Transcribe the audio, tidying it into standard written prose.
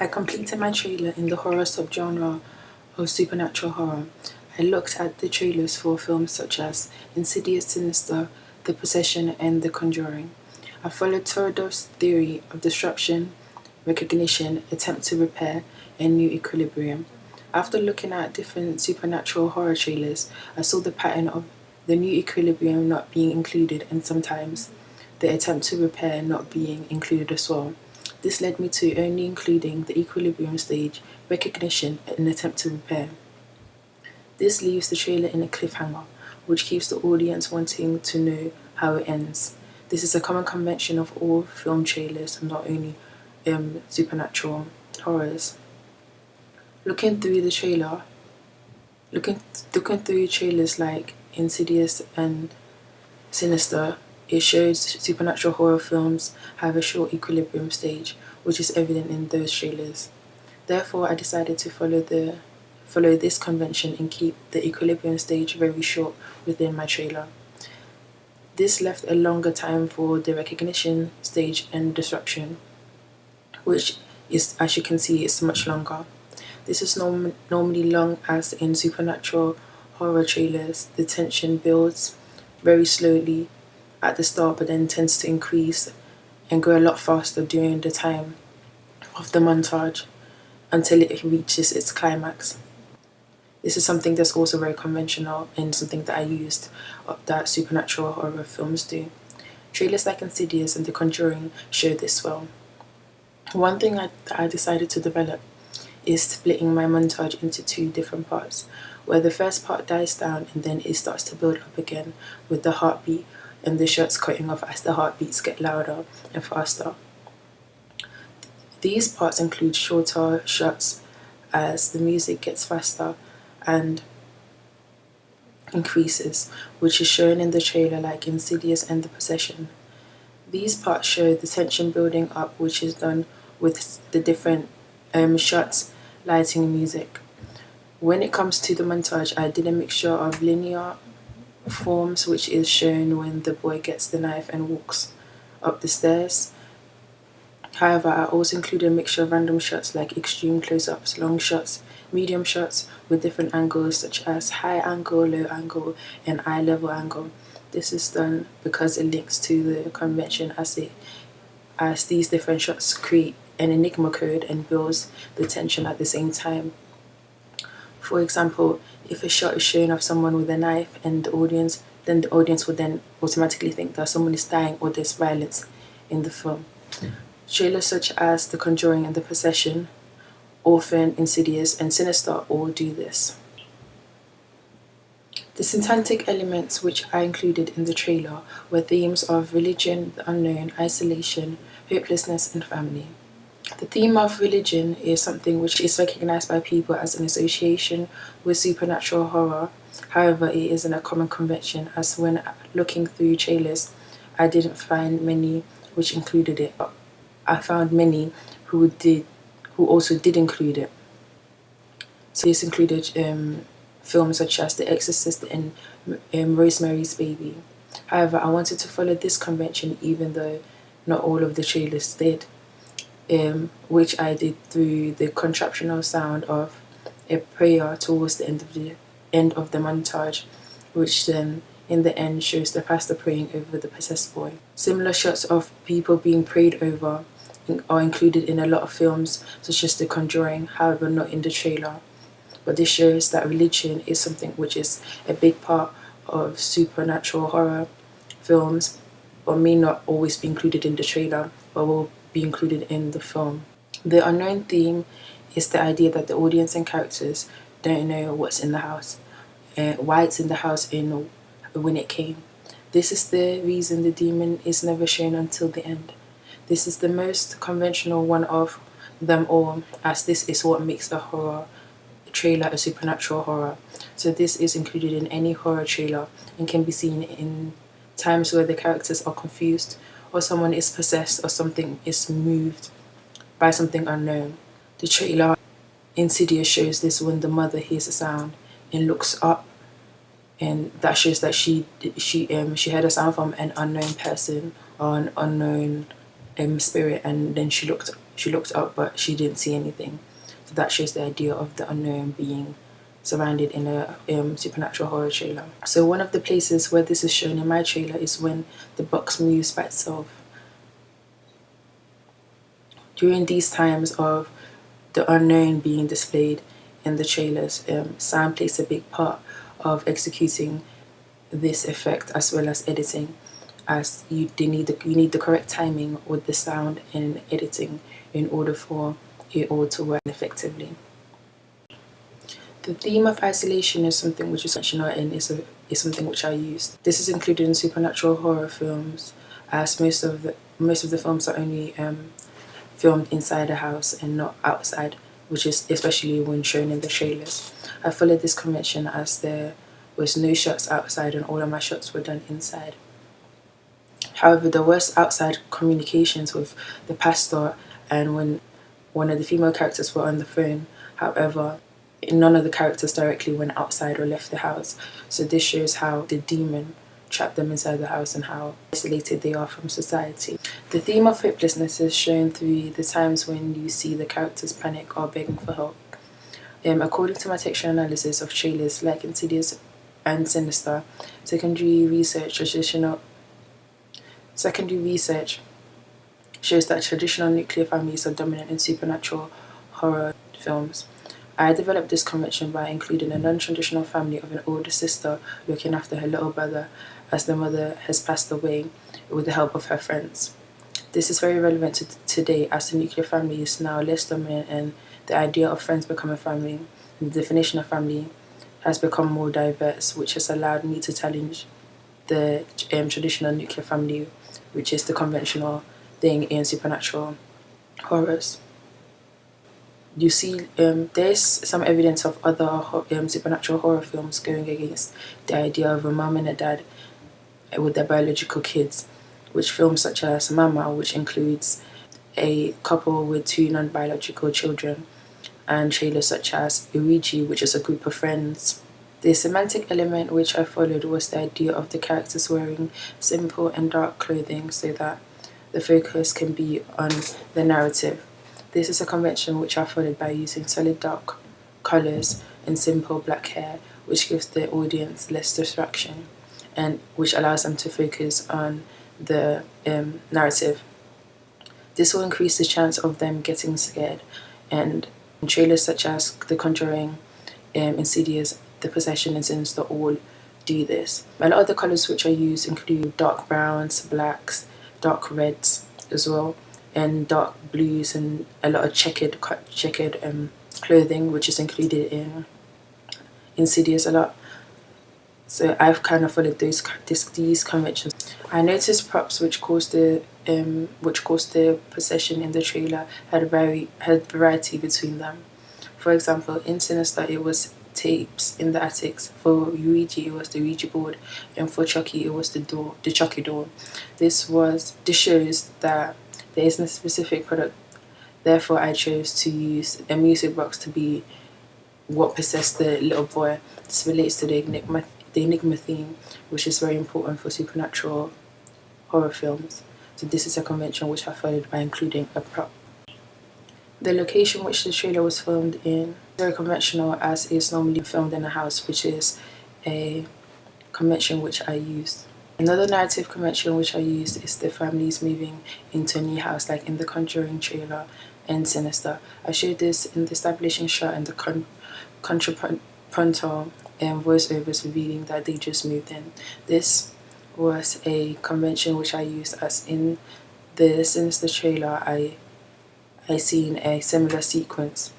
I completed my trailer in the horror subgenre of supernatural horror. I looked at the trailers for films such as Insidious, Sinister, The Possession, and The Conjuring. I followed Torodov's theory of disruption, recognition, attempt to repair, and new equilibrium. After looking at different supernatural horror trailers, I saw the pattern of the new equilibrium not being included and sometimes the attempt to repair not being included as well. This led me to only including the equilibrium stage, recognition, and attempt to repair. This leaves the trailer in a cliffhanger, which keeps the audience wanting to know how it ends. This is a common convention of all film trailers, not only supernatural horrors. Looking through the trailer, looking through trailers like Insidious and Sinister, it shows supernatural horror films have a short equilibrium stage, which is evident in those trailers. Therefore, I decided to follow this convention and keep the equilibrium stage very short within my trailer. This left a longer time for the recognition stage and disruption, which is, as you can see, is much longer. This is normally long, as in supernatural horror trailers. The tension builds very slowly at the start, but then tends to increase and grow a lot faster during the time of the montage until it reaches its climax. This is something that's also very conventional and something that I used that supernatural horror films do. Trailers like Insidious and The Conjuring show this well. One thing I decided to develop is splitting my montage into two different parts, where the first part dies down and then it starts to build up again with the heartbeat and the shots cutting off as the heartbeats get louder and faster. These parts include shorter shots as the music gets faster and increases, which is shown in the trailer like Insidious and The Possession. These parts show the tension building up, which is done with the different shots, lighting, and music. When it comes to the montage, I did a mixture of linear forms, which is shown when the boy gets the knife and walks up the stairs. However, I also included a mixture of random shots like extreme close-ups, long shots, medium shots with different angles such as high angle, low angle, and eye level angle. This is done because it links to the convention as these different shots create an enigma code and builds the tension at the same time. For example, if a shot is shown of someone with a knife and then the audience would then automatically think that someone is dying or there's violence in the film. Trailers such as The Conjuring and The Possession, Orphan, Insidious, and Sinister all do this. The syntactic elements which I included in the trailer were themes of religion, the unknown, isolation, hopelessness, and family. The theme of religion is something which is recognized by people as an association with supernatural horror. However, it isn't a common convention, as when looking through trailers, I didn't find many which included it. I found many who also did include it. So this included films such as The Exorcist and Rosemary's Baby. However, I wanted to follow this convention even though not all of the trailers did, which I did through the contraptional sound of a prayer towards the end of the montage, which then in the end shows the pastor praying over the possessed boy. Similar shots of people being prayed over are included in a lot of films such as The Conjuring, however not in the trailer. But this shows that religion is something which is a big part of supernatural horror films, but may not always be included in the trailer, but will be included in the film. The unknown theme is the idea that the audience and characters don't know what's in the house, why it's in the house, and when it came. This is the reason the demon is never shown until the end. This is the most conventional one of them all, as this is what makes a horror trailer a supernatural horror. So this is included in any horror trailer and can be seen in times where the characters are confused, or someone is possessed, or something is moved by something unknown. The trailer Insidious shows this when the mother hears a sound and looks up, and that shows that she heard a sound from an unknown person or an unknown spirit, and then she she looked up but she didn't see anything. So that shows the idea of the unknown being surrounded in a supernatural horror trailer. So one of the places where this is shown in my trailer is when the box moves by itself. During these times of the unknown being displayed in the trailers, sound plays a big part of executing this effect as well as editing, as you need the correct timing with the sound and editing in order for it all to work effectively. The theme of isolation is something which is intentional and is something which I use. This is included in supernatural horror films, as most of the films are only filmed inside a house and not outside, which is especially when shown in the trailers. I followed this convention as there was no shots outside and all of my shots were done inside. However, there was outside communications with the pastor and when one of the female characters were on the phone. However, none of the characters directly went outside or left the house. So this shows how the demon trapped them inside the house and how isolated they are from society. The theme of hopelessness is shown through the times when you see the characters panic or begging for help. According to my textual analysis of trailers like Insidious and Sinister, secondary research shows that traditional nuclear families are dominant in supernatural horror films. I developed this convention by including a non-traditional family of an older sister looking after her little brother as the mother has passed away with the help of her friends. This is very relevant to today as the nuclear family is now less dominant and the idea of friends becoming family and the definition of family has become more diverse, which has allowed me to challenge the traditional nuclear family, which is the conventional thing in supernatural horrors. You see, there's some evidence of other supernatural horror films going against the idea of a mom and a dad with their biological kids, which films such as Mama, which includes a couple with two non-biological children, and trailers such as Ouija, which is a group of friends. The semantic element which I followed was the idea of the characters wearing simple and dark clothing so that the focus can be on the narrative. This is a convention which I followed by using solid dark colours and simple black hair, which gives the audience less distraction and which allows them to focus on the narrative. This will increase the chance of them getting scared, and trailers such as The Conjuring, Insidious, The Possession and Sinister all do this. A lot of the colours which I use include dark browns, blacks, dark reds as well, and dark blues and a lot of checkered clothing, which is included in Insidious a lot. So I've kind of followed these conventions. I noticed props which caused the possession in the trailer had variety between them. For example, in Sinister it was tapes in the attics. For Ouija it was the Ouija board, and for Chucky it was the Chucky door. This shows that there isn't a specific product, therefore I chose to use a music box to be what possessed the little boy. This relates to the enigma theme, which is very important for supernatural horror films. So this is a convention which I followed by including a prop. The location which the trailer was filmed in is very conventional, as is normally filmed in a house, which is a convention which I used. Another narrative convention which I used is the families moving into a new house, like in the Conjuring trailer and Sinister. I showed this in the establishing shot and the contrapuntal voiceovers revealing that they just moved in. This was a convention which I used, as in the Sinister trailer I seen a similar sequence